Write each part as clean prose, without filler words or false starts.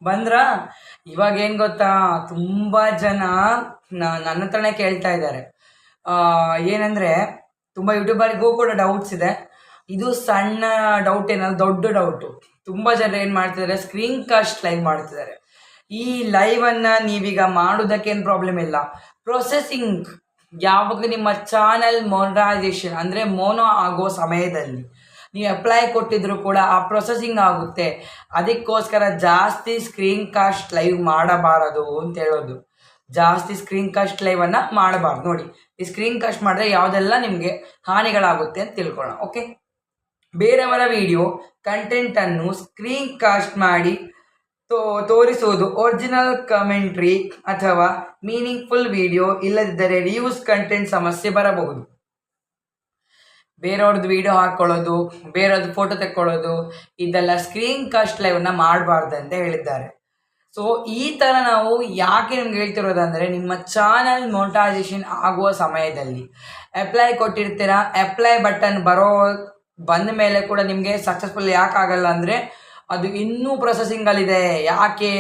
ಬಂದ್ರ ಇವಾಗ ಏನು ಗೊತ್ತಾ, ತುಂಬ ಜನ ನನ್ನ ಹತ್ರನೇ ಕೇಳ್ತಾ ಇದ್ದಾರೆ. ಏನಂದರೆ ತುಂಬ ಯೂಟ್ಯೂಬರ್ಗೂ ಕೂಡ ಡೌಟ್ಸ್ ಇದೆ. ಇದು ಸಣ್ಣ ಡೌಟ್ ಏನಲ್ಲ, ದೊಡ್ಡ ಡೌಟು. ತುಂಬ ಜನ ಏನು ಮಾಡ್ತಿದ್ದಾರೆ, ಸ್ಕ್ರೀನ್ ಕಾಸ್ಟ್ ಲೈವ್ ಮಾಡ್ತಿದ್ದಾರೆ. ಈ ಲೈವನ್ನು ನೀವೀಗ ಮಾಡೋದಕ್ಕೇನು ಪ್ರಾಬ್ಲಮ್ ಇಲ್ಲ. ಪ್ರೊಸೆಸಿಂಗ್ ಯಾವಾಗ ನಿಮ್ಮ ಚಾನಲ್ ಮೊನರೈಸೇಷನ್ ಅಂದರೆ ಮೋನೋ ಆಗೋ ಸಮಯದಲ್ಲಿ ನೀವು ಅಪ್ಲೈ ಕೊಟ್ಟಿದ್ರು ಕೂಡ ಆ ಪ್ರೊಸೆಸಿಂಗ್ ಆಗುತ್ತೆ. ಅದಕ್ಕೋಸ್ಕರ ಜಾಸ್ತಿ ಸ್ಕ್ರೀನ್ ಕಾಸ್ಟ್ ಲೈವ್ ಮಾಡಬಾರದು ಅಂತ ಹೇಳೋದು. ಜಾಸ್ತಿ ಸ್ಕ್ರೀನ್ ಕಾಸ್ಟ್ ಲೈವನ್ನು ಮಾಡಬಾರ್ದು. ನೋಡಿ, ಈ ಸ್ಕ್ರೀನ್ ಕಾಸ್ಟ್ ಮಾಡಿದ್ರೆ ಯಾವುದೆಲ್ಲ ನಿಮಗೆ ಹಾನಿಗಳಾಗುತ್ತೆ ಅಂತ ತಿಳ್ಕೊಳ್ಳೋಣ. ಓಕೆ, ಬೇರೆಯವರ ವಿಡಿಯೋ ಕಂಟೆಂಟನ್ನು ಸ್ಕ್ರೀನ್ ಕಾಸ್ಟ್ ಮಾಡಿ ತೋರಿಸುವುದು ಒರಿಜಿನಲ್ ಕಮೆಂಟ್ರಿ ಅಥವಾ ಮೀನಿಂಗ್ಫುಲ್ ವಿಡಿಯೋ ಇಲ್ಲದಿದ್ದರೆ ರಿಯೂಸ್ ಕಂಟೆಂಟ್ ಸಮಸ್ಯೆ ಬರಬಹುದು. ಬೇರೆಯವ್ರದ್ದು ವಿಡಿಯೋ ಹಾಕ್ಕೊಳ್ಳೋದು, ಬೇರೆಯವ್ರದ್ದು ಫೋಟೋ ತೆಕ್ಕೊಳ್ಳೋದು, ಇದೆಲ್ಲ ಸ್ಕ್ರೀನ್ ಕಾಸ್ಟ್ ಲೈವ್ನ ಮಾಡಬಾರ್ದು ಅಂತ ಹೇಳಿದ್ದಾರೆ. ಸೊ ಈ ಥರ ನಾವು ಯಾಕೆ ನಿಮ್ಗೆ ಹೇಳ್ತಿರೋದಂದರೆ, ನಿಮ್ಮ ಚಾನಲ್ ಮೊನಟೈಸೇಷನ್ ಆಗುವ ಸಮಯದಲ್ಲಿ ಅಪ್ಲೈ ಕೊಟ್ಟಿರ್ತೀರ, ಅಪ್ಲೈ ಬಟನ್ ಬಂದ ಮೇಲೆ ಕೂಡ ನಿಮಗೆ ಸಕ್ಸಸ್ಫುಲ್ ಯಾಕೆ ಆಗಲ್ಲ ಅಂದರೆ, ಅದು ಇನ್ನೂ ಪ್ರೊಸೆಸಿಂಗಲ್ಲಿದೆ. ಯಾಕೆ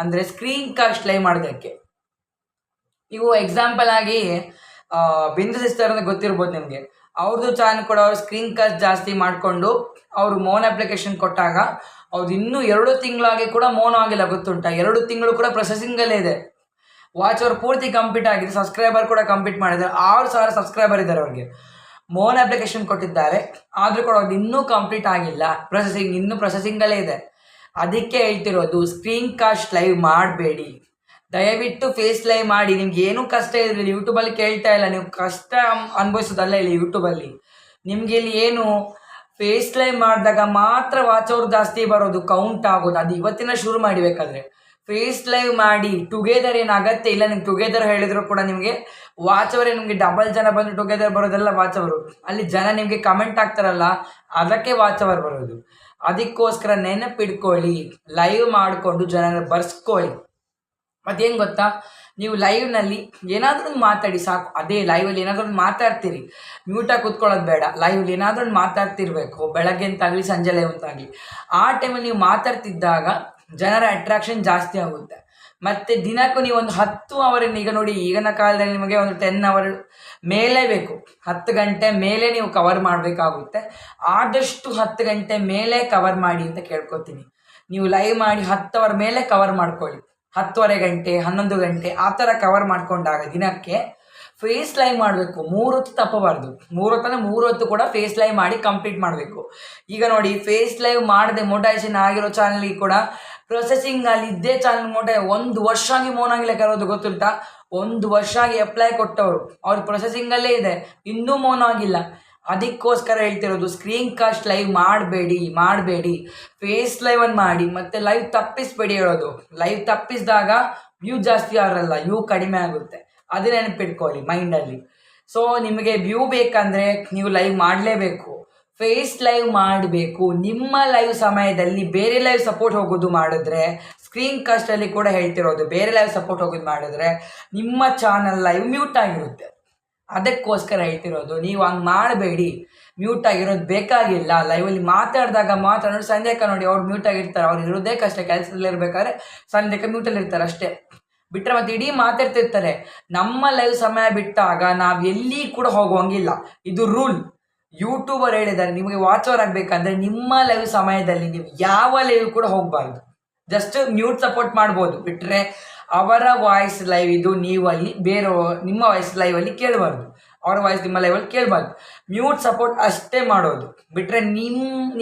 ಅಂದರೆ ಸ್ಕ್ರೀನ್ ಕಾಸ್ಟ್ ಲೈವ್ ಮಾಡೋದಕ್ಕೆ. ನೀವು ಎಕ್ಸಾಂಪಲ್ ಆಗಿ ಬಿಂದು ಸಿಸ್ಟರ್ ಅಂತ ಗೊತ್ತಿರ್ಬೋದು ನಿಮಗೆ. ಅವ್ರದ್ದು ಚಾನಲ್ ಕೂಡ ಅವ್ರು ಸ್ಕ್ರೀನ್ ಕಾಸ್ಟ್ ಜಾಸ್ತಿ ಮಾಡಿಕೊಂಡು ಅವರು ಮೋನ್ ಅಪ್ಲಿಕೇಶನ್ ಕೊಟ್ಟಾಗ ಅವ್ರದ್ದು ಇನ್ನೂ 2 ತಿಂಗಳಾಗಿ ಕೂಡ ಮೋನ್ ಆಗಿಲ್ಲ, ಗೊತ್ತುಂಟ. 2 ತಿಂಗಳು ಕೂಡ ಪ್ರೊಸೆಸಿಂಗಲ್ಲೇ ಇದೆ. ವಾಚ್ ಅವ್ರು ಪೂರ್ತಿ ಕಂಪ್ಲೀಟ್ ಆಗಿದೆ, ಸಬ್ಸ್ಕ್ರೈಬರ್ ಕೂಡ ಕಂಪ್ಲೀಟ್ ಮಾಡಿದ್ದಾರೆ. 6,000 ಸಬ್ಸ್ಕ್ರೈಬರ್ ಇದ್ದಾರೆ ಅವ್ರಿಗೆ. ಮೋನ್ ಅಪ್ಲಿಕೇಶನ್ ಕೊಟ್ಟಿದ್ದಾರೆ, ಆದರೂ ಕೂಡ ಅದು ಇನ್ನೂ ಕಂಪ್ಲೀಟ್ ಆಗಿಲ್ಲ, ಇನ್ನೂ ಪ್ರೊಸೆಸಿಂಗಲ್ಲೇ ಇದೆ. ಅದಕ್ಕೆ ಹೇಳ್ತಿರೋದು, ಸ್ಕ್ರೀನ್ ಕಾಸ್ಟ್ ಲೈವ್ ಮಾಡಬೇಡಿ. ದಯವಿಟ್ಟು ಫೇಸ್ ಲೈವ್ ಮಾಡಿ. ನಿಮ್ಗೆ ಏನೂ ಕಷ್ಟ ಇರಲಿಲ್ಲ, ಯೂಟ್ಯೂಬಲ್ಲಿ ಕೇಳ್ತಾ ಇಲ್ಲ, ನೀವು ಕಷ್ಟ ಅನುಭವಿಸೋದಲ್ಲ ಇಲ್ಲ ಯೂಟ್ಯೂಬಲ್ಲಿ. ನಿಮಗೆ ಇಲ್ಲಿ ಏನು ಫೇಸ್ ಲೈವ್ ಮಾಡಿದಾಗ ಮಾತ್ರ ವಾಚ್ ಅವ್ರು ಜಾಸ್ತಿ ಬರೋದು, ಕೌಂಟ್ ಆಗೋದು. ಅದು ಇವತ್ತಿನ ಶುರು ಮಾಡಬೇಕಾದ್ರೆ ಫೇಸ್ ಲೈವ್ ಮಾಡಿ. ಟುಗೆದರ್ ಏನು ಅಗತ್ಯ ಇಲ್ಲ. ನಿಮ್ಗೆ ಟುಗೆದರ್ ಹೇಳಿದ್ರು ಕೂಡ ನಿಮಗೆ ವಾಚ್ ಅವರೇ, ನಿಮಗೆ ಡಬಲ್ ಜನ ಬಂದು ಟುಗೆದರ್ ಬರೋದೆಲ್ಲ ವಾಚ್ ಅವರು. ಅಲ್ಲಿ ಜನ ನಿಮಗೆ ಕಮೆಂಟ್ ಆಗ್ತಾರಲ್ಲ, ಅದಕ್ಕೆ ವಾಚ್ ಅವರ್ ಬರೋದು. ಅದಕ್ಕೋಸ್ಕರ ನೆನಪಿಡ್ಕೊಳ್ಳಿ, ಲೈವ್ ಮಾಡಿಕೊಂಡು ಜನರ ಬರ್ಸ್ಕೊಳ್ಳಿ. ಮತ್ತೇನು ಗೊತ್ತಾ, ನೀವು ಲೈವ್ನಲ್ಲಿ ಏನಾದರೂ ಮಾತಾಡಿ ಸಾಕು. ಅದೇ ಲೈವಲ್ಲಿ ಏನಾದರೂ ಮಾತಾಡ್ತೀರಿ, ಮ್ಯೂಟಾಗಿ ಕೂತ್ಕೊಳ್ಳೋದು ಬೇಡ. ಲೈವಲ್ಲಿ ಏನಾದರೂ ಮಾತಾಡ್ತಿರ್ಬೇಕು, ಬೆಳಗ್ಗೆ ಅಂತಾಗಲಿ ಸಂಜೆ ಲೈವ್ ಅಂತಾಗಲಿ. ಆ ಟೈಮಲ್ಲಿ ನೀವು ಮಾತಾಡ್ತಿದ್ದಾಗ ಜನರ ಅಟ್ರಾಕ್ಷನ್ ಜಾಸ್ತಿ ಆಗುತ್ತೆ. ಮತ್ತು ದಿನಕ್ಕೂ ನೀವು ಒಂದು 10 ಅವರ್, ಈಗ ನೋಡಿ ಈಗಿನ ಕಾಲದಲ್ಲಿ ನಿಮಗೆ ಒಂದು 10 ಅವರ್ ಮೇಲೆ ಬೇಕು. 10 ಗಂಟೆ ಮೇಲೆ ನೀವು ಕವರ್ ಮಾಡಬೇಕಾಗುತ್ತೆ. ಆದಷ್ಟು 10 ಗಂಟೆ ಮೇಲೆ ಕವರ್ ಮಾಡಿ ಅಂತ ಕೇಳ್ಕೊತೀನಿ. ನೀವು ಲೈವ್ ಮಾಡಿ 10 ಅವರ್ ಮೇಲೆ ಕವರ್ ಮಾಡ್ಕೊಳ್ಳಿ. 10:30 ಗಂಟೆ, 11 ಗಂಟೆ ಆ ಥರ ಕವರ್ ಮಾಡ್ಕೊಂಡಾಗ ದಿನಕ್ಕೆ ಫೇಸ್ ಲೈವ್ ಮಾಡಬೇಕು. 3 ಹೊತ್ತು ತಪ್ಪಬಾರ್ದು. 3 ಹೊತ್ತಂದರೆ 3 ಹೊತ್ತು ಕೂಡ ಫೇಸ್ ಲೈವ್ ಮಾಡಿ ಕಂಪ್ಲೀಟ್ ಮಾಡಬೇಕು. ಈಗ ನೋಡಿ, ಫೇಸ್ ಲೈವ್ ಮಾಡದೆ ಮೊನಟೈಸೇಷನ್ ಆಗಿರೋ ಚಾನಲ್ಗೆ ಕೂಡ ಪ್ರೊಸೆಸಿಂಗ್ ಅಲ್ಲಿ ಇದ್ದೇ ಚಾನಲ್ 1 ವರ್ಷ ಆಗಿ ಮೋನ್ ಆಗಿಲ್ಲ ಕೆಲವೊಂದು, ಗೊತ್ತುಂಟಾ. 1 ವರ್ಷ ಆಗಿ ಅಪ್ಲೈ ಕೊಟ್ಟವರು, ಅವ್ರ ಪ್ರೊಸೆಸಿಂಗಲ್ಲೇ ಇದೆ, ಇನ್ನೂ ಮೋನ್ ಆಗಿಲ್ಲ. ಅದಕ್ಕೋಸ್ಕರ ಹೇಳ್ತಿರೋದು, ಸ್ಕ್ರೀನ್ ಕಾಸ್ಟ್ ಲೈವ್ ಮಾಡಬೇಡಿ. ಫೇಸ್ ಲೈವನ್ನು ಮಾಡಿ. ಮತ್ತು ಲೈವ್ ತಪ್ಪಿಸ್ಬೇಡಿ ಹೇಳೋದು. ಲೈವ್ ತಪ್ಪಿಸಿದಾಗ ವ್ಯೂ ಜಾಸ್ತಿ ಆಗಲ್ಲ, ವ್ಯೂ ಕಡಿಮೆ ಆಗುತ್ತೆ. ಅದು ನೆನಪಿಟ್ಕೊಳ್ಳಿ ಮೈಂಡಲ್ಲಿ. ಸೊ ನಿಮಗೆ ವ್ಯೂ ಬೇಕಂದರೆ ನೀವು ಲೈವ್ ಮಾಡಲೇಬೇಕು, ಫೇಸ್ ಲೈವ್ ಮಾಡಬೇಕು. ನಿಮ್ಮ ಲೈವ್ ಸಮಯದಲ್ಲಿ ಬೇರೆ ಲೈವ್ ಸಪೋರ್ಟ್ ಹೋಗೋದು ಮಾಡಿದ್ರೆ, ಸ್ಕ್ರೀನ್ ಕಾಸ್ಟಲ್ಲಿ ಕೂಡ ಹೇಳ್ತಿರೋದು, ಬೇರೆ ಲೈವ್ ಸಪೋರ್ಟ್ ಹೋಗೋದು ಮಾಡಿದ್ರೆ ನಿಮ್ಮ ಚಾನಲ್ ಲೈವ್ ಮ್ಯೂಟ್ ಆಗಿರುತ್ತೆ. ಅದಕ್ಕೋಸ್ಕರ ಹೇಳ್ತಿರೋದು, ನೀವು ಹಂಗೆ ಮಾಡಬೇಡಿ. ಮ್ಯೂಟ್ ಆಗಿರೋದು ಬೇಕಾಗಿಲ್ಲ. ಲೈವಲ್ಲಿ ಮಾತಾಡಿದಾಗ ಮಾತ್ರ ನೋಡಿ, ಸಂಧ್ಯಾಕ ನೋಡಿ ಅವ್ರು ಮ್ಯೂಟ್ ಆಗಿರ್ತಾರೆ. ಅವ್ರು ಇರೋದೇ ಕಷ್ಟ, ಕೆಲಸದಲ್ಲಿರ್ಬೇಕಾದ್ರೆ ಸಂಧ್ಯಾಕ ಮ್ಯೂಟಲ್ಲಿ ಇರ್ತಾರೆ ಅಷ್ಟೇ. ಬಿಟ್ಟರೆ ಮತ್ತೆ ಇಡೀ ಮಾತಾಡ್ತಿರ್ತಾರೆ. ನಮ್ಮ ಲೈವ್ ಸಮಯ ಬಿಟ್ಟಾಗ ನಾವು ಎಲ್ಲಿ ಕೂಡ ಹೋಗುವಂಗಿಲ್ಲ. ಇದು ರೂಲ್. ಯೂಟ್ಯೂಬರ್ ಹೇಳಿದ್ದಾರೆ, ನಿಮಗೆ ವಾಚ್ ಓವರ್ ಆಗಬೇಕಂದ್ರೆ ನಿಮ್ಮ ಲೈವ್ ಸಮಯದಲ್ಲಿ ನೀವು ಯಾವ ಲೈವ್ ಕೂಡ ಹೋಗಬಾರ್ದು. ಜಸ್ಟ್ ಮ್ಯೂಟ್ ಸಪೋರ್ಟ್ ಮಾಡ್ಬೋದು. ಬಿಟ್ಟರೆ ಅವರ ವಾಯ್ಸ್ ಲೈವ್ ಇದು, ನೀವು ಅಲ್ಲಿ ಬೇರೆ ನಿಮ್ಮ ವಾಯ್ಸ್ ಲೈವಲ್ಲಿ ಕೇಳಬಾರ್ದು, ಅವರ ವಾಯ್ಸ್ ನಿಮ್ಮ ಲೈವಲ್ಲಿ ಕೇಳಬಾರ್ದು. ಮ್ಯೂಟ್ ಸಪೋರ್ಟ್ ಅಷ್ಟೇ ಮಾಡೋದು. ಬಿಟ್ಟರೆ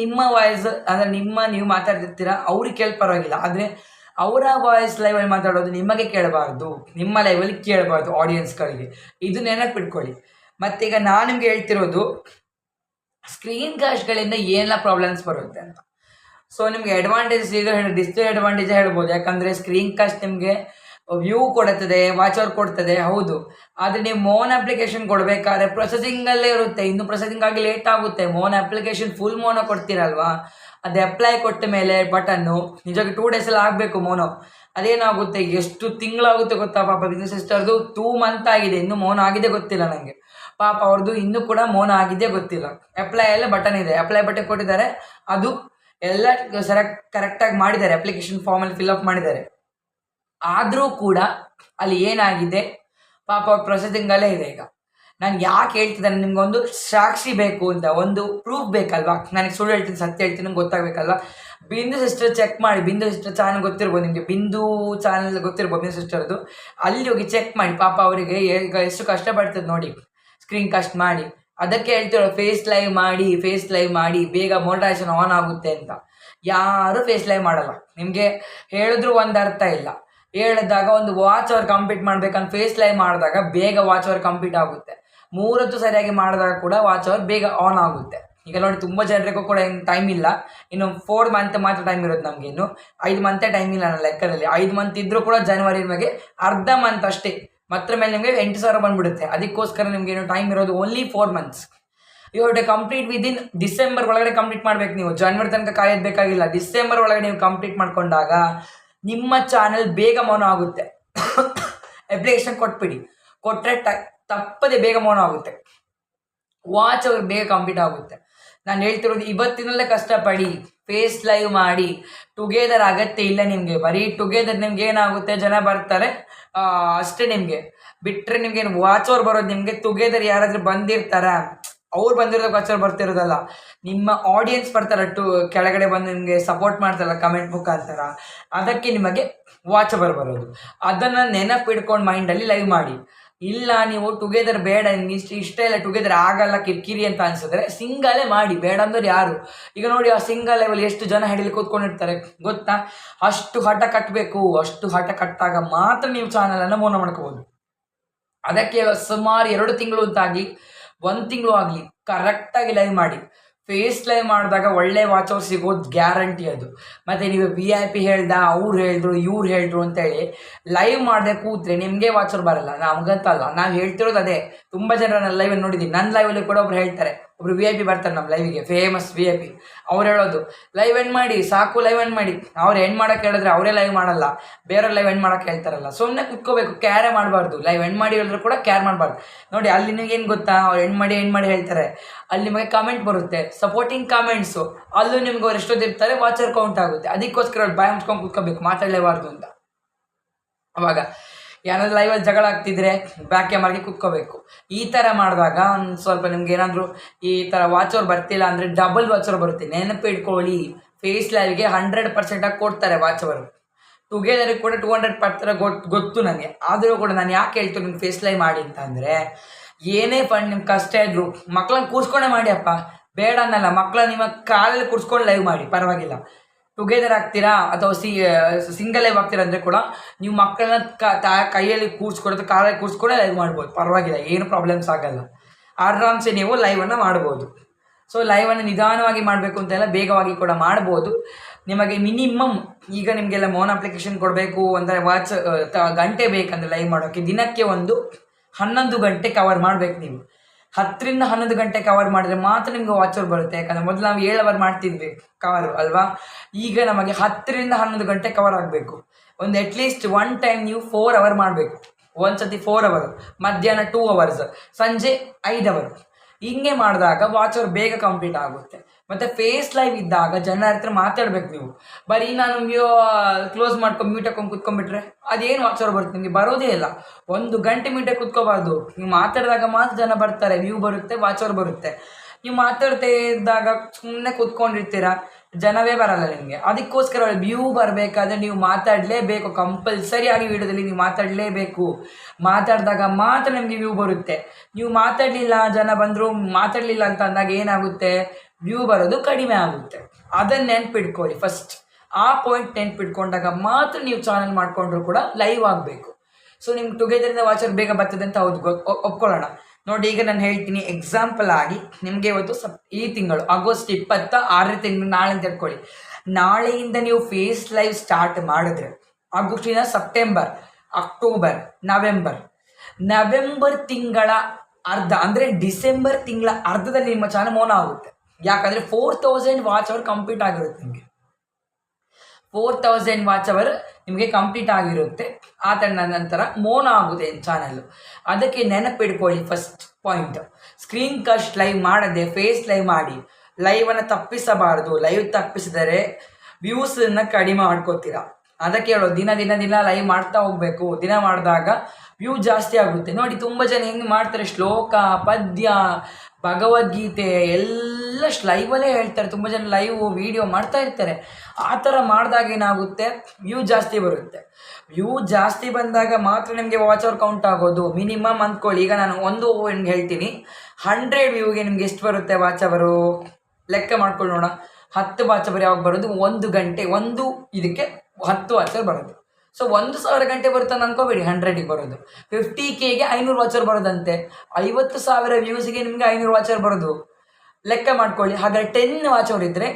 ನಿಮ್ಮ ವಾಯ್ಸ್ ಅಂದರೆ ನೀವು ಮಾತಾಡ್ತಿರ್ತೀರ, ಅವ್ರಿಗೆ ಪರವಾಗಿಲ್ಲ. ಆದರೆ ಅವರ ವಾಯ್ಸ್ ಲೈವಲ್ಲಿ ಮಾತಾಡೋದು ನಿಮಗೆ ಕೇಳಬಾರ್ದು, ನಿಮ್ಮ ಲೈವಲ್ಲಿ ಕೇಳಬಾರ್ದು ಆಡಿಯನ್ಸ್ಗಳಿಗೆ. ಇದು ನೆನಪಿಟ್ಕೊಳ್ಳಿ. ಮತ್ತೀಗ ನಾನು ನಿಮ್ಗೆ ಹೇಳ್ತಿರೋದು, ಸ್ಕ್ರೀನ್ ಕಾಸ್ಟ್ಗಳಿಂದ ಏನೆಲ್ಲ ಪ್ರಾಬ್ಲಮ್ಸ್ ಬರುತ್ತೆ ಅಂತ. ಸೊ ನಿಮಗೆ ಅಡ್ವಾಂಟೇಜಸ್ ಈಗ ಡಿಸ್ಪ್ಲೇ ಅಡ್ವಾಂಟೇಜ್ ಹೇಳ್ಬೋದು. ಯಾಕಂದರೆ ಸ್ಕ್ರೀನ್ ಕಾಸ್ಟ್ ನಿಮಗೆ ವ್ಯೂ ಕೊಡುತ್ತದೆ, ವಾಚ್ ಅವರ್ ಕೊಡ್ತದೆ, ಹೌದು. ಆದರೆ ನೀವು ಮೋನ್ ಅಪ್ಲಿಕೇಶನ್ ಕೊಡಬೇಕಾದ್ರೆ ಪ್ರೊಸೆಸಿಂಗಲ್ಲೇ ಇರುತ್ತೆ, ಇನ್ನು ಪ್ರೊಸೆಸಿಂಗ್ ಆಗಿ ಲೇಟ್ ಆಗುತ್ತೆ. ಮೋನ್ ಅಪ್ಲಿಕೇಶನ್ ಫುಲ್ ಮೋನೋ ಕೊಡ್ತೀರಲ್ವಾ, ಅದು ಅಪ್ಲೈ ಕೊಟ್ಟ ಮೇಲೆ ಬಟನ್ನು ನಿಜವಾಗಿ 2 ಡೇಸಲ್ಲಿ ಆಗಬೇಕು ಮೋನೋ. ಅದೇನಾಗುತ್ತೆ, ಎಷ್ಟು ತಿಂಗಳಾಗುತ್ತೆ ಗೊತ್ತಾ. ಪಾಪ ಬಿಸ್ನೆಸ್ ಸಿಸ್ಟರ್ದು 2 ಮಂತ್ ಆಗಿದೆ, ಇನ್ನೂ ಮೋನೋ ಆಗಿದೆ ಗೊತ್ತಿಲ್ಲ ನನಗೆ. ಪಾಪ ಅವ್ರದ್ದು ಇನ್ನೂ ಕೂಡ ಮೋನೋ ಆಗಿದೆ ಗೊತ್ತಿಲ್ಲ. ಅಪ್ಲೈ ಎಲ್ಲ ಬಟನ್ ಇದೆ, ಅಪ್ಲೈ ಬಟನ್ ಕೊಟ್ಟಿದ್ದಾರೆ, ಅದು ಎಲ್ಲ ಕರೆಕ್ಟಾಗಿ ಮಾಡಿದ್ದಾರೆ, ಅಪ್ಲಿಕೇಶನ್ ಫಾರ್ಮಲ್ಲಿ ಫಿಲ್ಅಪ್ ಮಾಡಿದ್ದಾರೆ. ಆದರೂ ಕೂಡ ಅಲ್ಲಿ ಏನಾಗಿದೆ ಪಾಪ ಅವ್ರ ಪ್ರೊಸೆಸಿಂಗಲ್ಲೇ ಇದೆ. ಈಗ ನಾನು ಯಾಕೆ ಹೇಳ್ತಿದ್ದಾನೆ, ನಿಮ್ಗೊಂದು ಸಾಕ್ಷಿ ಬೇಕು ಅಂತ, ಒಂದು ಪ್ರೂಫ್ ಬೇಕಲ್ವಾ. ನನಗೆ ಸುಳ್ಳು ಹೇಳ್ತೀನಿ ಸತ್ಯ ಹೇಳ್ತೀನಿ ನಂಗೆ ಗೊತ್ತಾಗಬೇಕಲ್ವ. ಬಿಂದು ಸಿಸ್ಟರ್ ಚೆಕ್ ಮಾಡಿ, ಬಿಂದು ಸಿಸ್ಟರ್ ಚಾನಲ್ ಗೊತ್ತಿರ್ಬೋದು ನಿಮಗೆ, ಬಿಂದು ಚಾನಲ್ ಗೊತ್ತಿರ್ಬೋದು ಬಿಂದು ಸಿಸ್ಟರ್ದು. ಅಲ್ಲಿ ಹೋಗಿ ಚೆಕ್ ಮಾಡಿ. ಪಾಪ ಅವರಿಗೆ ಈಗ ಎಷ್ಟು ಕಷ್ಟಪಡ್ತದೆ ನೋಡಿ ಸ್ಕ್ರೀನ್ ಕಾಸ್ಟ್ ಮಾಡಿ. ಅದಕ್ಕೆ ಹೇಳ್ತಿರೋ ಫೇಸ್ ಲೈವ್ ಮಾಡಿ ಬೇಗ ಮೋಟರೇಷನ್ ಆನ್ ಆಗುತ್ತೆ ಅಂತ. ಯಾರು ಫೇಸ್ ಲೈವ್ ಮಾಡಲ್ಲ, ನಿಮಗೆ ಹೇಳಿದ್ರು ಒಂದು ಅರ್ಥ ಇಲ್ಲ. ಹೇಳಿದಾಗ ಒಂದು ವಾಚ್ ಅವರ್ ಕಂಪ್ಲೀಟ್ ಮಾಡ್ಬೇಕಂತ ಫೇಸ್ ಲೈವ್ ಮಾಡಿದಾಗ ಬೇಗ ವಾಚ್ ಅವರ್ ಕಂಪ್ಲೀಟ್ ಆಗುತ್ತೆ. 3 ಹೊತ್ತು ಸರಿಯಾಗಿ ಮಾಡಿದಾಗ ಕೂಡ ವಾಚ್ ಅವರ್ ಬೇಗ ಆನ್ ಆಗುತ್ತೆ. ಈಗ ನೋಡಿ ತುಂಬ ಜನರಿಗೂ ಕೂಡ ಏನು ಟೈಮ್ ಇಲ್ಲ, ಇನ್ನು 4 ಮಂತ್ ಮಾತ್ರ ಟೈಮ್ ಇರೋದು ನಮಗೆ, ಇನ್ನು 5 ಮಂತೇ ಟೈಮ್ ಇಲ್ಲ ನನ್ನ ಲೆಕ್ಕದಲ್ಲಿ. 5 ಮಂತ್ ಇದ್ದರೂ ಕೂಡ ಜನವರಿ ನಿಮಗೆ ಅರ್ಧ ಮಂತ್ ಅಷ್ಟೇ, ಮಾತ್ರ ಮೇಲೆ ನಿಮಗೆ 8,000 ಬಂದುಬಿಡುತ್ತೆ. ಅದಕ್ಕೋಸ್ಕರ ನಿಮಗೆ ಏನು ಟೈಮ್ ಇರೋದು only 4 months. You have to complete within December ಒಳಗಡೆ ಕಂಪ್ಲೀಟ್ ಮಾಡ್ಬೇಕು. ನೀವು ಜನವರಿ ತನಕ ಕಾಯೋದು ಬೇಕಾಗಿಲ್ಲ. ಡಿಸೆಂಬರ್ ಒಳಗಡೆ ನೀವು ಕಂಪ್ಲೀಟ್ ಮಾಡ್ಕೊಂಡಾಗ ನಿಮ್ಮ ಚಾನಲ್ ಬೇಗ ಮೌನ ಆಗುತ್ತೆ. ಅಪ್ಲಿಕೇಶನ್ ಕೊಟ್ಟರೆ ತಪ್ಪದೆ ಬೇಗ ಮೌನ ಆಗುತ್ತೆ. ವಾಚ್ ಅವ್ರಿಗೆ ಬೇಗ ಕಂಪ್ಲೀಟ್ ಆಗುತ್ತೆ. ನಾನು ಹೇಳ್ತಿರೋದು ಇವತ್ತಿನಲ್ಲೇ ಕಷ್ಟಪಡಿ, ಫೇಸ್ ಲೈವ್ ಮಾಡಿ. ಟುಗೆದರ್ ಅಗತ್ಯ ಇಲ್ಲ ನಿಮಗೆ. ಬರೀ ಟುಗೆದರ್ ನಿಮ್ಗೆ ಏನಾಗುತ್ತೆ, ಜನ ಬರ್ತಾರೆ ಅಷ್ಟೇ. ನಿಮಗೆ ಬಿಟ್ಟರೆ ನಿಮ್ಗೇನು ವಾಚ್ ಅವ್ರು ಬರೋದು, ನಿಮಗೆ ಟುಗೆದರ್ ಯಾರಾದರೂ ಬಂದಿರ್ತಾರ, ಅವ್ರು ಬಂದಿರೋದು ವಾಚ್ ಅವ್ರು ಬರ್ತಿರೋದಲ್ಲ, ನಿಮ್ಮ ಆಡಿಯನ್ಸ್ ಬರ್ತಾರೆ ಕೆಳಗಡೆ ಬಂದು ನಿಮಗೆ ಸಪೋರ್ಟ್ ಮಾಡ್ತಾರಲ್ಲ ಕಮೆಂಟ್ ಮುಖಾಂತರ, ಅದಕ್ಕೆ ನಿಮಗೆ ವಾಚ್ ಓವರ್ ಬರೋದು. ಅದನ್ನು ನೆನಪಿಡ್ಕೊಂಡು ಮೈಂಡಲ್ಲಿ ಲೈವ್ ಮಾಡಿ. ಇಲ್ಲ ನೀವು ಟುಗೆದರ್ ಬೇಡ, ನಿಮ್ಗೆ ಇಷ್ಟ ಇಲ್ಲ, ಟುಗೆದರ್ ಆಗಲ್ಲ, ಕಿರಿಕಿರಿ ಅಂತ ಅನ್ಸಿದ್ರೆ ಸಿಂಗಲೇ ಮಾಡಿ. ಬೇಡ ಅಂದ್ರೆ ಯಾರು ಈಗ ನೋಡಿ ಆ ಸಿಂಗಲ್ ಲೆವೆಲ್ ಎಷ್ಟು ಜನ ಹಿಡಿಲಿ ಕೂತ್ಕೊಂಡಿರ್ತಾರೆ ಗೊತ್ತಾ. ಅಷ್ಟು ಹಠ ಕಟ್ಟಬೇಕು. ಅಷ್ಟು ಹಠ ಕಟ್ಟಾಗ ಮಾತ್ರ ನೀವು ಚಾನಲನ್ನು ಮೌನ ಮಾಡ್ಕೋಬೋದು. ಅದಕ್ಕೆ ಸುಮಾರು 2 ತಿಂಗಳು ಅಂತಾಗಲಿ 1 ತಿಂಗಳು ಆಗಲಿ ಕರೆಕ್ಟಾಗಿ ಲೈವ್ ಮಾಡಿ. ಫೇಸ್ ಲೈವ್ ಮಾಡಿದಾಗ ಒಳ್ಳೆ ವಾಚ್ ಅವರ್ ಸಿಗೋದು ಗ್ಯಾರಂಟಿ ಅದು. ಮತ್ತು ನೀವು VIP ಹೇಳ್ದ, ಅವ್ರು ಹೇಳಿದ್ರು, ಇವ್ರು ಹೇಳಿದ್ರು ಅಂತೇಳಿ ಲೈವ್ ಮಾಡದೆ ಕೂತ್ರೆ ನಿಮಗೆ ವಾಚ್ ಅವರ್ ಬರಲ್ಲ. ನಮ್ಗಂತಲ್ಲ, ನಾವು ಹೇಳ್ತಿರೋದು ಅದೇ. ತುಂಬ ಜನ ನನ್ನ ಲೈವಲ್ಲಿ ನೋಡಿದ್ದೀನಿ. ನನ್ನ ಲೈವಲ್ಲಿ ಕೂಡ ಒಬ್ರು ಹೇಳ್ತಾರೆ, ಒಬ್ರು VIP ಬರ್ತಾರೆ ನಮ್ಮ ಲೈವಿಗೆ, ಫೇಮಸ್ VIP. ಅವ್ರು ಹೇಳೋದು ಲೈವ್ ಎಂಡ್ ಮಾಡಿ ಸಾಕು, ಲೈವ್ ಎಂಡ್ ಮಾಡಿ. ಅವ್ರು ಎಂಡ್ ಮಾಡೋಕ್ಕೆ ಹೇಳಿದ್ರೆ ಅವರೇ ಲೈವ್ ಮಾಡಲ್ಲ, ಬೇರೆ ಲೈವ್ ಎಂಡ್ ಮಾಡೋಕ್ಕೆ ಹೇಳ್ತಾರಲ್ಲ. ಸುಮ್ಮನೆ ಕುತ್ಕೋಬೇಕು, ಕ್ಯಾರೇ ಮಾಡಬಾರ್ದು. ಲೈವ್ ಎಂಡ್ ಮಾಡಿ ಹೇಳಿದ್ರು ಕೂಡ ಕ್ಯಾರ್ ಮಾಡಬಾರ್ದು. ನೋಡಿ ಅಲ್ಲಿ ನಿಮಗೇನು ಗೊತ್ತಾ, ಅವ್ರು ಎಂಡ್ ಮಾಡಿ ಹೇಳ್ತಾರೆ, ಅಲ್ಲಿ ನಿಮಗೆ ಕಮೆಂಟ್ ಬರುತ್ತೆ, ಸಪೋರ್ಟಿಂಗ್ ಕಮೆಂಟ್ಸು. ಅಲ್ಲೂ ನಿಮ್ಗೆ ಅವ್ರು ಎಷ್ಟೊತ್ತಿರ್ತಾರೆ ವಾಚರ್ ಕೌಂಟ್ ಆಗುತ್ತೆ. ಅದಕ್ಕೋಸ್ಕರ ಅವ್ರು ಬಾಯಿ ಮುಚ್ಕೊಂಡು ಕುತ್ಕೋಬೇಕು, ಮಾತಾಡಲೇಬಾರ್ದು ಅಂತ. ಅವಾಗ ಏನಾದರೂ ಲೈವಲ್ಲಿ ಜಗಳ ಆಗ್ತಿದ್ರೆ ಬ್ಯಾಕ್ ಕ್ಯಾಮರಾಗೆ ಕುತ್ಕೋಬೇಕು. ಈ ಥರ ಮಾಡಿದಾಗ ಒಂದು ಸ್ವಲ್ಪ ನಿಮ್ಗೆ ಏನಾದರೂ ಈ ಥರ ವಾಚ್ ಓವರ್ ಬರ್ತಿಲ್ಲ ಅಂದರೆ ಡಬಲ್ ವಾಚ್ ಓವರ್ ಬರುತ್ತೆ. ನೆನಪಿಟ್ಕೊಳ್ಳಿ, ಫೇಸ್ ಲೈವ್ಗೆ 100% ಕೊಡ್ತಾರೆ ವಾಚ್ ಓವರು. ಟುಗೆದರಿಗೆ ಕೂಡ 200% ಗೊತ್ತು ನನಗೆ. ಆದರೂ ಕೂಡ ನಾನು ಯಾಕೆ ಹೇಳ್ತೀನಿ ನಿಮ್ಗೆ ಫೇಸ್ ಲೈವ್ ಮಾಡಿ ಅಂತ ಅಂದರೆ, ಏನೇ ಫಂಡ್ ನಿಮ್ಗೆ ಕಷ್ಟ ಇದ್ರು ಮಕ್ಕಳನ್ನ ಕೂರಿಸ್ಕೊಂಡೇ ಮಾಡಿ ಅಪ್ಪ, ಬೇಡ ಅನ್ನಲ್ಲ. ಮಕ್ಕಳನ್ನ ನಿಮ್ಮ ಕಾಲಲ್ಲಿ ಕೂರಿಸ್ಕೊಂಡು ಲೈವ್ ಮಾಡಿ, ಪರವಾಗಿಲ್ಲ. ಟುಗೆದರ್ ಆಗ್ತೀರಾ ಅಥವಾ ಸಿಂಗಲ್ ಲೈವ್ ಆಗ್ತೀರಾ ಅಂದರೆ ಕೂಡ ನೀವು ಮಕ್ಕಳನ್ನ ಕೈಯಲ್ಲಿ ಕೂರಿಸ್ಕೊಡೋದು, ಕಾಲಲ್ಲಿ ಕೂರಿಸ್ಕೊಂಡೇ ಲೈವ್ ಮಾಡ್ಬೋದು, ಪರವಾಗಿಲ್ಲ, ಏನು ಪ್ರಾಬ್ಲಮ್ಸ್ ಆಗಲ್ಲ. ಆರಾಮ್ಸೆ ನೀವು ಲೈವನ್ನು ಮಾಡ್ಬೋದು. ಸೊ ಲೈವನ್ನು ನಿಧಾನವಾಗಿ ಮಾಡಬೇಕು ಅಂತೆಲ್ಲ ಬೇಗವಾಗಿ ಕೂಡ ಮಾಡ್ಬೋದು. ನಿಮಗೆ ಮಿನಿಮಮ್ ಈಗ ನಿಮಗೆಲ್ಲ ಮೋನ್ ಅಪ್ಲಿಕೇಶನ್ ಕೊಡಬೇಕು ಅಂದರೆ ವಾಚ್ ಗಂಟೆ ಬೇಕಂದರೆ ಲೈವ್ ಮಾಡೋಕ್ಕೆ ದಿನಕ್ಕೆ ಒಂದು 11 ಗಂಟೆ ಕವರ್ ಮಾಡಬೇಕು. ನೀವು 10 ರಿಂದ 11 ಗಂಟೆ ಕವರ್ ಮಾಡಿದ್ರೆ ಮಾತ್ರ ನಿಮ್ಗೆ ವಾಚ್ ಓವರ್ ಬರುತ್ತೆ. ಯಾಕಂದರೆ ಮೊದಲು ನಾವು 7 ಅವರ್ ಮಾಡ್ತಿದ್ವಿ ಕವರು ಅಲ್ವಾ. ಈಗ ನಮಗೆ 10 ರಿಂದ 11 ಗಂಟೆ ಕವರ್ ಆಗಬೇಕು. ಒಂದು ಅಟ್ಲೀಸ್ಟ್ 1 ಟೈಮ್ ನೀವು 4 ಅವರ್ ಮಾಡಬೇಕು. ಒಂದ್ಸತಿ 4 ಅವರ್, ಮಧ್ಯಾಹ್ನ 2 ಅವರ್ಸ್, ಸಂಜೆ 5 ಅವರ್. ಹಿಂಗೆ ಮಾಡಿದಾಗ ವಾಚ್ ಓವರ್ ಬೇಗ ಕಂಪ್ಲೀಟ್ ಆಗುತ್ತೆ. ಮತ್ತು ಫೇಸ್ ಲೈವ್ ಇದ್ದಾಗ ಜನರ ಹತ್ರ ಮಾತಾಡ್ಬೇಕು ನೀವು. ಬರೀ ನಾನು ಕ್ಲೋಸ್ ಮಾಡ್ಕೊಂಡು ಮ್ಯೂಟ್ ಹಾಕೊಂಡು ಕುತ್ಕೊಂಡ್ಬಿಟ್ರೆ ಅದೇನು ವಾಚ್ ಓವರ್ ಬರುತ್ತೆ, ನಿಮಗೆ ಬರೋದೇ ಇಲ್ಲ. 1 ಗಂಟೆ ಮ್ಯೂಟೇ ಕುತ್ಕೋಬಾರ್ದು. ನೀವು ಮಾತಾಡಿದಾಗ ಮಾತ್ರ ಜನ ಬರ್ತಾರೆ, ವ್ಯೂ ಬರುತ್ತೆ, ವಾಚ್ ಓವರ್ ಬರುತ್ತೆ. ನೀವು ಮಾತಾಡ್ತಾ ಇದ್ದಾಗ ಸುಮ್ಮನೆ ಕೂತ್ಕೊಂಡಿರ್ತೀರ, ಜನವೇ ಬರಲ್ಲ ನಿಮಗೆ. ಅದಕ್ಕೋಸ್ಕರ ವ್ಯೂ ಬರಬೇಕಾದ್ರೆ ನೀವು ಮಾತಾಡಲೇಬೇಕು. ಕಂಪಲ್ಸರಿಯಾಗಿ ವಿಡಿಯೋದಲ್ಲಿ ನೀವು ಮಾತಾಡಲೇಬೇಕು. ಮಾತಾಡಿದಾಗ ಮಾತ್ರ ನಿಮಗೆ ವ್ಯೂ ಬರುತ್ತೆ. ನೀವು ಮಾತಾಡಲಿಲ್ಲ, ಜನ ಬಂದರು ಮಾತಾಡಲಿಲ್ಲ ಅಂತ ಅಂದಾಗ ಏನಾಗುತ್ತೆ, ವ್ಯೂ ಬರೋದು ಕಡಿಮೆ ಆಗುತ್ತೆ. ಅದನ್ನು ನೆನ್ಪಿಟ್ಕೊಳ್ಳಿ ಫಸ್ಟ್. ಆ ಪಾಯಿಂಟ್ ನೆನ್ಪಿಟ್ಕೊಂಡಾಗ ಮಾತ್ರ ನೀವು ಚಾನಲ್ ಮಾಡಿಕೊಂಡ್ರು ಕೂಡ ಲೈವ್ ಆಗಬೇಕು. ಸೊ ನಿಮ್ಗೆ ಟುಗೆದರಿಂದ ವಾಚರ್ ಬೇಗ ಬರ್ತದೆ ಅಂತ ಹೌದು ಒಪ್ಕೊಳ್ಳೋಣ. ನೋಡಿ ಈಗ ನಾನು ಹೇಳ್ತೀನಿ ಎಕ್ಸಾಂಪಲ್ ಆಗಿ ನಿಮಗೆ ಇವತ್ತು ಈ ತಿಂಗಳು ಆಗಸ್ಟ್ 26 ತಿಂಗಳು ನಾಳೆ ಅಂತ ಇಟ್ಕೊಳ್ಳಿ. ನಾಳೆಯಿಂದ ನೀವು ಫೇಸ್ ಲೈವ್ ಸ್ಟಾರ್ಟ್ ಮಾಡಿದ್ರೆ ಆಗಸ್ಟಿನ ಸೆಪ್ಟೆಂಬರ್, ಅಕ್ಟೋಬರ್, ನವೆಂಬರ್ ತಿಂಗಳ ಅರ್ಧ ಅಂದರೆ ಡಿಸೆಂಬರ್ ತಿಂಗಳ ಅರ್ಧದಲ್ಲಿ ನಿಮ್ಮ ಚಾನಲ್ ಮೌನ ಆಗುತ್ತೆ. ಯಾಕಂದರೆ 4000 ವಾಚ್ ಅವರ್ ಕಂಪ್ಲೀಟ್ ಆಗಿರುತ್ತೆ. ನಿಮಗೆ 4000 ವಾಚ್ ಅವರ್ ನಿಮಗೆ ಕಂಪ್ಲೀಟ್ ಆಗಿರುತ್ತೆ. ಆ ನಂತರ ಮೌನ ಆಗುತ್ತೆ ಚಾನಲ್ಲು. ಅದಕ್ಕೆ ನೆನಪಿಡ್ಕೊಳ್ಳಿ first point, screen cast live ಮಾಡದೆ ಫೇಸ್ ಲೈವ್ ಮಾಡಿ. ಲೈವನ್ನು ತಪ್ಪಿಸಬಾರ್ದು. ಲೈವ್ ತಪ್ಪಿಸಿದರೆ ವ್ಯೂಸನ್ನು ಕಡಿಮೆ ಮಾಡ್ಕೋತೀರಾ. ಅದಕ್ಕೆ ಹೇಳೋದು ದಿನ ದಿನ ದಿನ ಲೈವ್ ಮಾಡ್ತಾ ಹೋಗಬೇಕು. ದಿನ ಮಾಡಿದಾಗ ವ್ಯೂ ಜಾಸ್ತಿ ಆಗುತ್ತೆ. ನೋಡಿ ತುಂಬ ಜನ ಹೆಂಗೆ ಮಾಡ್ತಾರೆ, ಶ್ಲೋಕ, ಪದ್ಯ, ಭಗವದ್ಗೀತೆ ಎಲ್ಲ ಲೈವಲ್ಲೇ ಹೇಳ್ತಾರೆ. ತುಂಬ ಜನ ಲೈವ್ ವಿಡಿಯೋ ಮಾಡ್ತಾ ಇರ್ತಾರೆ. ಆ ಥರ ಮಾಡಿದಾಗ ಏನಾಗುತ್ತೆ, ವ್ಯೂ ಜಾಸ್ತಿ ಬರುತ್ತೆ. ವ್ಯೂ ಜಾಸ್ತಿ ಬಂದಾಗ ಮಾತ್ರ ನಿಮಗೆ ವಾಚ್ ಅವರ್ ಕೌಂಟ್ ಆಗೋದು. ಮಿನಿಮಮ್ ಅಂದ್ಕೊಳ್ಳಿ, ಈಗ ನಾನು ಒಂದು ನಿಮ್ಗೆ ಹೇಳ್ತೀನಿ, 100 ವ್ಯೂಗೆ ನಿಮ್ಗೆ ಎಷ್ಟು ಬರುತ್ತೆ ವಾಚ್ ಅವರು, ಲೆಕ್ಕ ಮಾಡ್ಕೊಂಡು ನೋಡೋಣ. 10 ವಾಚ್ ಅವರ್ ಯಾವಾಗ ಬರೋದು, 1 ಗಂಟೆ, ಒಂದು ಇದಕ್ಕೆ 10 ವಾಚ್ ಅವರ್ ಬರೋದು. ಸೊ 1,000 ಗಂಟೆ ಬರುತ್ತೆ ಅನ್ಕೋಬೇಡಿ, 100ಗೆ ಬರೋದು. 50Kಗೆ 500 ವಾಚ್ ಅವರ್ ಬರೋದಂತೆ. 50,000 ವ್ಯೂಸಿಗೆ ನಿಮಗೆ 500 ವಾಚ್ ಅವರ್ ಬರೋದು. ಲೆಕ್ಕ ಮಾಡ್ಕೊಳ್ಳಿ. ಹಾಗಾದ್ರೆ 10 ವಾಚ್ ಅವರ್ ಇದ್ದರೆ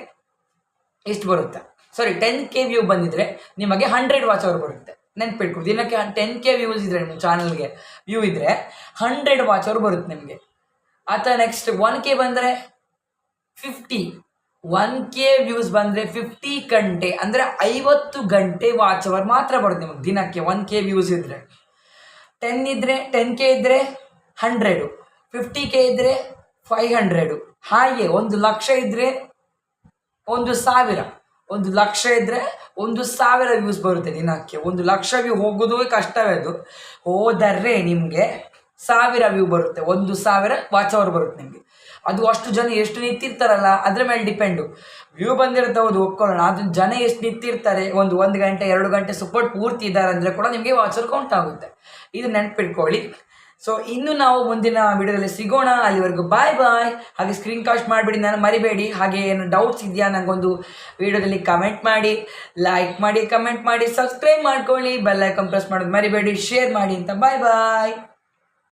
ಎಷ್ಟು ಬರುತ್ತೆ, ಸಾರಿ 10K ವ್ಯೂ ಬಂದಿದ್ರೆ ನಿಮಗೆ 100 ವಾಚ್ ಅವರ್ ಬರುತ್ತೆ. ನೆನ್ಪಿಟ್ಕೊಳ್ಳಿ, ದಿನಕ್ಕೆ 10K ವ್ಯೂಸ್ ಇದ್ದರೆ ನಿಮ್ಮ ಚಾನಲ್ಗೆ ವ್ಯೂ ಇದ್ದರೆ 100 ವಾಚ್ ಅವರ್ ಬರುತ್ತೆ ನಿಮಗೆ. ಅಥವಾ ನೆಕ್ಸ್ಟ್ 1K ಬಂದರೆ 1K ವ್ಯೂಸ್ ಬಂದರೆ 50 ಗಂಟೆ ಅಂದರೆ 50 ಗಂಟೆ ವಾಚ್ ಅವರ್ ಮಾತ್ರ ಬರುತ್ತೆ ನಿಮಗೆ ದಿನಕ್ಕೆ. 1K ವ್ಯೂಸ್ ಇದ್ದರೆ 10K ಇದ್ದರೆ 100, 50K ಇದ್ದರೆ 500, ಹಾಗೆ 1,00,000 ಇದ್ದರೆ 1,000, 1,00,000 ಇದ್ದರೆ 1,000 ವ್ಯೂಸ್ ಬರುತ್ತೆ ದಿನಕ್ಕೆ. 1,00,000 ವ್ಯೂ ಹೋಗೋದು ಕಷ್ಟವೇ. ಅದು ಹೋದರೆ ನಿಮಗೆ 1,000 ವ್ಯೂ ಬರುತ್ತೆ, 1,000 ವಾಚ್ ಅವರ್ ಬರುತ್ತೆ ನಿಮಗೆ. ಅದು ಅಷ್ಟು ಜನ ಎಷ್ಟು ನಿಂತಿರ್ತಾರಲ್ಲ ಅದ್ರ ಮೇಲೆ ಡಿಪೆಂಡು. ವ್ಯೂ ಬಂದಿರುತ್ತೆ, ಹೌದು ಒಪ್ಕೊಳ್ಳೋಣ. ಅದು ಜನ ಎಷ್ಟು ನಿಂತಿರ್ತಾರೆ, 1 ಗಂಟೆ 2 ಗಂಟೆ ಸಪೋರ್ಟ್ ಪೂರ್ತಿ ಇದ್ದಾರೆ ಅಂದರೆ ಕೂಡ ನಿಮಗೆ ವಾಚ್ ಅವರ್ ಕೌಂಟ್ ಆಗುತ್ತೆ. ಇದು ನೆನ್ಪಿಟ್ಕೊಳ್ಳಿ. ಸೊ ಇನ್ನು ನಾವು ಮುಂದಿನ ವಿಡಿಯೋದಲ್ಲಿ ಸಿಗೋಣ. ಅಲ್ಲಿವರೆಗೂ ಬಾಯ್ ಬಾಯ್. ಹಾಗೆ ಸ್ಕ್ರೀನ್ ಕಾಸ್ಟ್ ಮಾಡಿಬಿಡಿ, ನಾನು ಮರಿಬೇಡಿ. ಹಾಗೆ ಏನು ಡೌಟ್ಸ್ ಇದೆಯಾ ನನಗೊಂದು ವಿಡಿಯೋದಲ್ಲಿ ಕಮೆಂಟ್ ಮಾಡಿ, ಲೈಕ್ ಮಾಡಿ, ಕಮೆಂಟ್ ಮಾಡಿ, ಸಬ್ಸ್ಕ್ರೈಬ್ ಮಾಡ್ಕೊಳ್ಳಿ, ಬೆಲ್ ಐಕಾನ್ ಪ್ರೆಸ್ ಮಾಡೋದು ಮರಿಬೇಡಿ, ಶೇರ್ ಮಾಡಿ ಅಂತ. ಬಾಯ್ ಬಾಯ್.